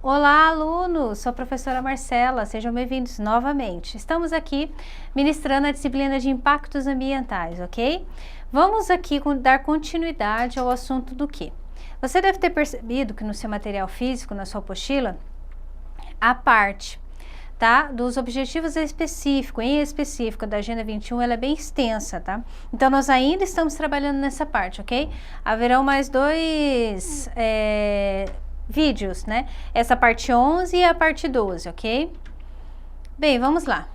Olá, alunos! Sou a professora Marcela, sejam bem-vindos novamente. Estamos aqui ministrando a disciplina de impactos ambientais, ok? Vamos aqui dar continuidade ao assunto do quê? Você deve ter percebido que no seu material físico, na sua apostila, a parte, tá, dos objetivos em específico da Agenda 21, ela é bem extensa, tá? Então, nós ainda estamos trabalhando nessa parte, ok? Haverão mais dois vídeos, né? Essa parte 11 e a parte 12, ok? Bem, vamos lá.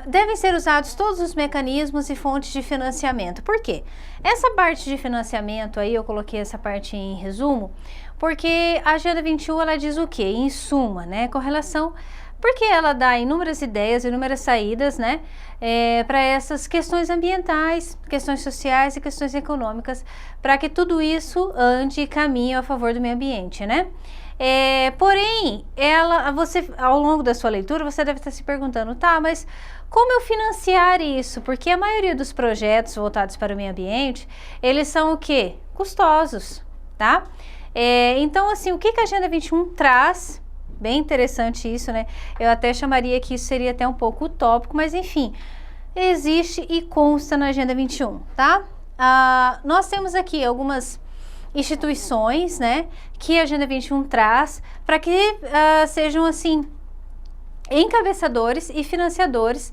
Devem ser usados todos os mecanismos e fontes de financiamento. Por quê? Essa parte de financiamento aí, eu coloquei essa parte em resumo, porque a Agenda 21, ela diz o quê? Em suma, né? Com relação... Porque ela dá inúmeras ideias, inúmeras saídas, né? Para essas questões ambientais, questões sociais e questões econômicas, para que tudo isso ande e caminhe a favor do meio ambiente, né? Porém, você, ao longo da sua leitura, você deve estar se perguntando, tá, mas como eu financiar isso? Porque a maioria dos projetos voltados para o meio ambiente, eles são o quê? Custosos, tá? Então, assim, o que a Agenda 21 traz? Bem interessante isso, né? Eu até chamaria que isso seria até um pouco utópico, mas enfim, existe e consta na Agenda 21, tá? Nós temos aqui algumas instituições, né, que a Agenda 21 traz para que sejam, assim, encabeçadores e financiadores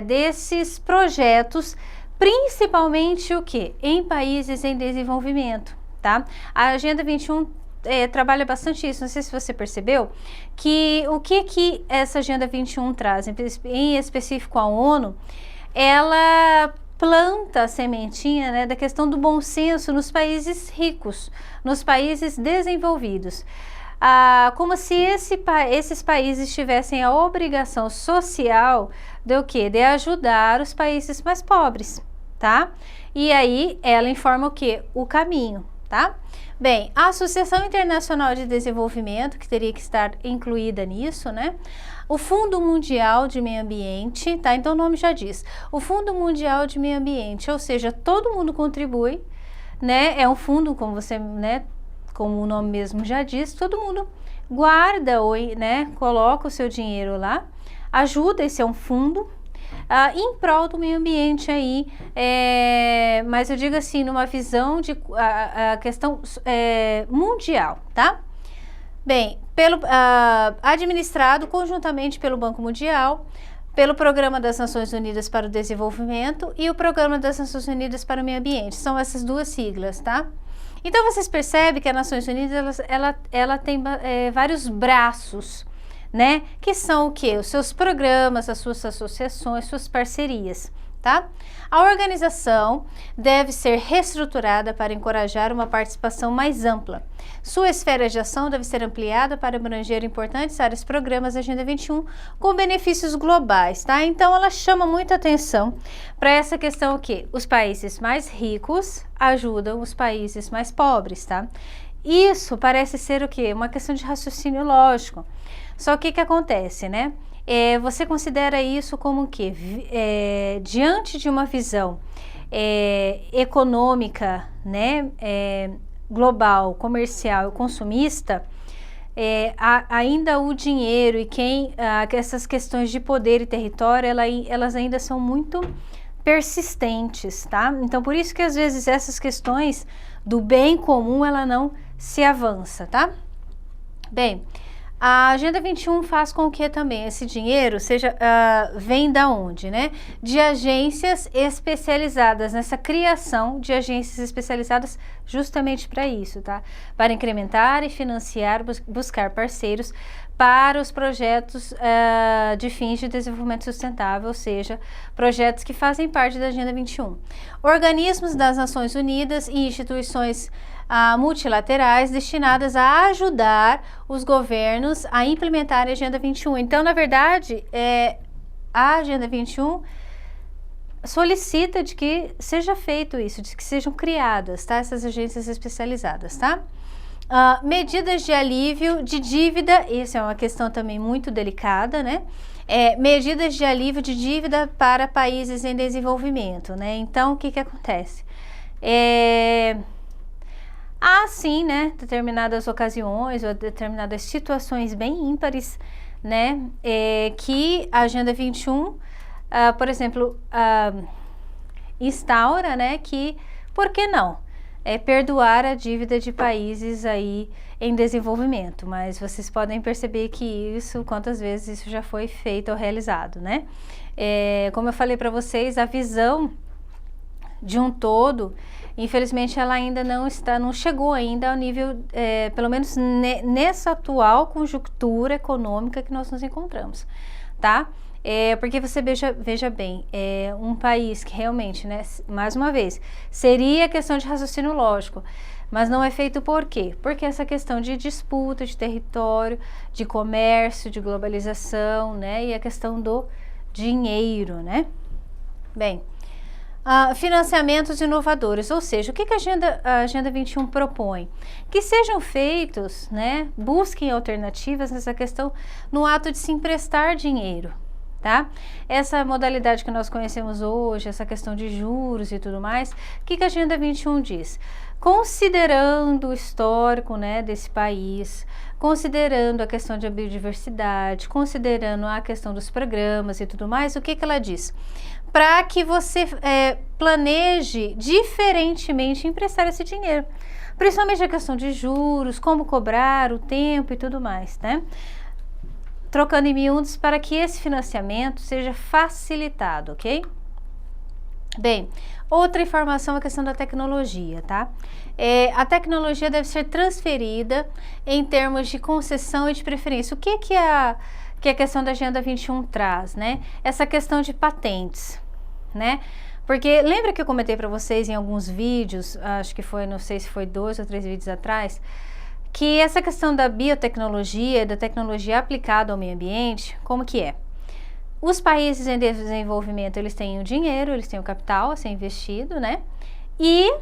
desses projetos, principalmente o quê? Em países em desenvolvimento, tá? A Agenda 21 trabalha bastante isso, não sei se você percebeu, que o que essa Agenda 21 traz, em específico a ONU, ela planta a sementinha, né, da questão do bom senso nos países ricos, nos países desenvolvidos. Como se esses países tivessem a obrigação social de o quê? De ajudar os países mais pobres, tá? E aí ela informa o quê? O caminho, tá? Bem, a Associação Internacional de Desenvolvimento, que teria que estar incluída nisso, né? O Fundo Mundial de Meio Ambiente, tá? Então o nome já diz, o Fundo Mundial de Meio Ambiente, ou seja, todo mundo contribui, né? É um fundo, como você, né? Como o nome mesmo já diz, todo mundo guarda, né? Coloca o seu dinheiro lá, ajuda, esse é um fundo, em prol do meio ambiente aí, mas eu digo assim, numa visão de a questão mundial, tá? Bem, administrado conjuntamente pelo Banco Mundial, pelo Programa das Nações Unidas para o Desenvolvimento e o Programa das Nações Unidas para o Meio Ambiente, são essas duas siglas, tá? Então vocês percebem que as Nações Unidas, ela tem vários braços, né? Que são o quê? Os seus programas, as suas associações, suas parcerias, tá? A organização deve ser reestruturada para encorajar uma participação mais ampla. Sua esfera de ação deve ser ampliada para abranger importantes áreas programas da Agenda 21 com benefícios globais, tá? Então ela chama muita atenção para essa questão o quê? Os países mais ricos ajudam os países mais pobres, tá? Isso parece ser o quê? Uma questão de raciocínio lógico. Só que o que acontece, né? Você considera isso como o quê? Diante de uma visão econômica, né? Global, comercial e consumista, ainda o dinheiro e essas questões de poder e território, elas ainda são muito persistentes, tá? Então, por isso que às vezes essas questões do bem comum, ela não se avança, tá? Bem, a Agenda 21 faz com que também esse dinheiro vem da onde, né? De agências especializadas, nessa criação de agências especializadas justamente para isso, tá? Para incrementar e financiar, buscar parceiros para os projetos de fins de desenvolvimento sustentável, ou seja, projetos que fazem parte da Agenda 21. Organismos das Nações Unidas e instituições multilaterais destinadas a ajudar os governos a implementar a Agenda 21. Então, na verdade, a Agenda 21 solicita de que seja feito isso, de que sejam criadas, tá? Essas agências especializadas, tá? Medidas de alívio de dívida, isso é uma questão também muito delicada, né? Medidas de alívio de dívida para países em desenvolvimento, né? Então, o que acontece? Há sim, né, determinadas ocasiões ou determinadas situações bem ímpares, né, que a Agenda 21, por exemplo, instaura, né, que, por que não? Perdoar a dívida de países aí em desenvolvimento, mas vocês podem perceber que isso, quantas vezes isso já foi feito ou realizado, né? Como eu falei para vocês, a visão de um todo, infelizmente ela ainda não chegou ainda ao nível, pelo menos nessa atual conjuntura econômica que nós nos encontramos, tá? Porque você veja bem, um país que realmente, né, mais uma vez, seria questão de raciocínio lógico, mas não é feito por quê? Porque essa questão de disputa de território, de comércio, de globalização, né, e a questão do dinheiro, né? Bem, financiamentos inovadores, ou seja, o que a Agenda 21 propõe? Que sejam feitos, né, busquem alternativas nessa questão no ato de se emprestar dinheiro, tá? Essa modalidade que nós conhecemos hoje, essa questão de juros e tudo mais, o que a Agenda 21 diz? Considerando o histórico, né, desse país, considerando a questão de biodiversidade, considerando a questão dos programas e tudo mais, o que ela diz? Para que você planeje diferentemente emprestar esse dinheiro, principalmente a questão de juros, como cobrar, o tempo e tudo mais, né? Trocando em miúdos para que esse financiamento seja facilitado, ok? Bem, outra informação é a questão da tecnologia, tá? A tecnologia deve ser transferida em termos de concessão e de preferência. O que a questão da Agenda 21 traz, né? Essa questão de patentes, né? Porque lembra que eu comentei para vocês em alguns vídeos, acho que foi, não sei se foi 2 ou 3 vídeos atrás, que essa questão da biotecnologia, da tecnologia aplicada ao meio ambiente, como que é? Os países em desenvolvimento, eles têm o dinheiro, eles têm o capital a ser investido, né? E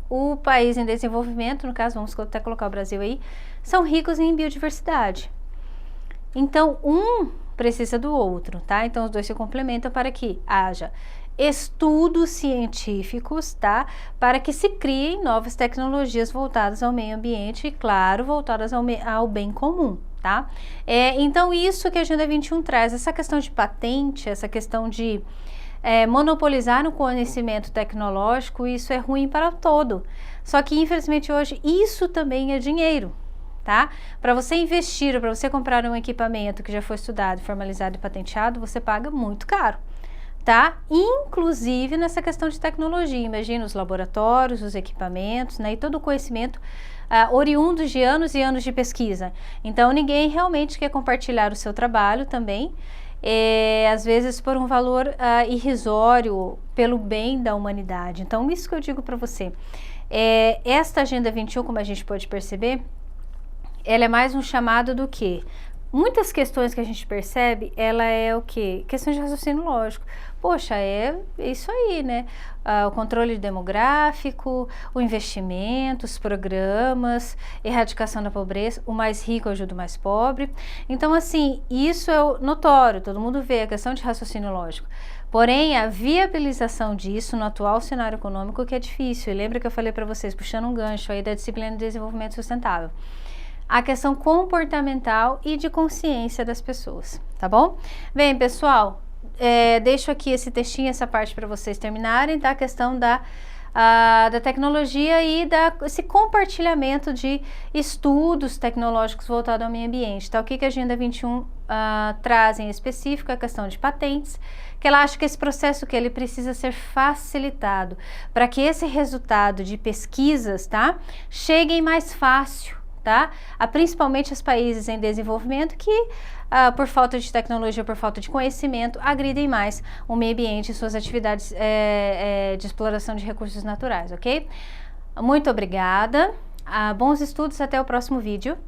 o país em desenvolvimento, no caso, vamos até colocar o Brasil aí, são ricos em biodiversidade. Então, um precisa do outro, tá? Então, os dois se complementam para que haja estudos científicos, tá? Para que se criem novas tecnologias voltadas ao meio ambiente e, claro, voltadas ao bem comum, tá? Então, isso que a Agenda 21 traz, essa questão de patente, essa questão de monopolizar o conhecimento tecnológico, isso é ruim para todo. Só que, infelizmente, hoje, isso também é dinheiro, tá? Para você investir, para você comprar um equipamento que já foi estudado, formalizado e patenteado, você paga muito caro, tá? Inclusive nessa questão de tecnologia, imagina os laboratórios, os equipamentos, né? E todo o conhecimento oriundos de anos e anos de pesquisa. Então, ninguém realmente quer compartilhar o seu trabalho também, às vezes por um valor irrisório, pelo bem da humanidade. Então, isso que eu digo para você. Esta Agenda 21, como a gente pode perceber, ela é mais um chamado do que? Muitas questões que a gente percebe, ela é o quê? Questões de raciocínio lógico. Poxa, é isso aí, né? O controle demográfico, o investimento, os programas, erradicação da pobreza, o mais rico ajuda o mais pobre. Então, assim, isso é notório, todo mundo vê a questão de raciocínio lógico. Porém, a viabilização disso no atual cenário econômico que é difícil. E lembra que eu falei para vocês, puxando um gancho aí da disciplina de desenvolvimento sustentável. A questão comportamental e de consciência das pessoas, tá bom? Bem, pessoal, deixo aqui esse textinho, essa parte para vocês terminarem, tá? A questão da tecnologia e esse compartilhamento de estudos tecnológicos voltados ao meio ambiente, tá? O que a Agenda 21 traz em específico, a questão de patentes, que ela acha que esse processo que ele precisa ser facilitado para que esse resultado de pesquisas, tá? Cheguem mais fácil, tá? Principalmente os países em desenvolvimento que, por falta de tecnologia, por falta de conhecimento, agridem mais o meio ambiente e suas atividades de exploração de recursos naturais, ok? Muito obrigada, bons estudos, até o próximo vídeo.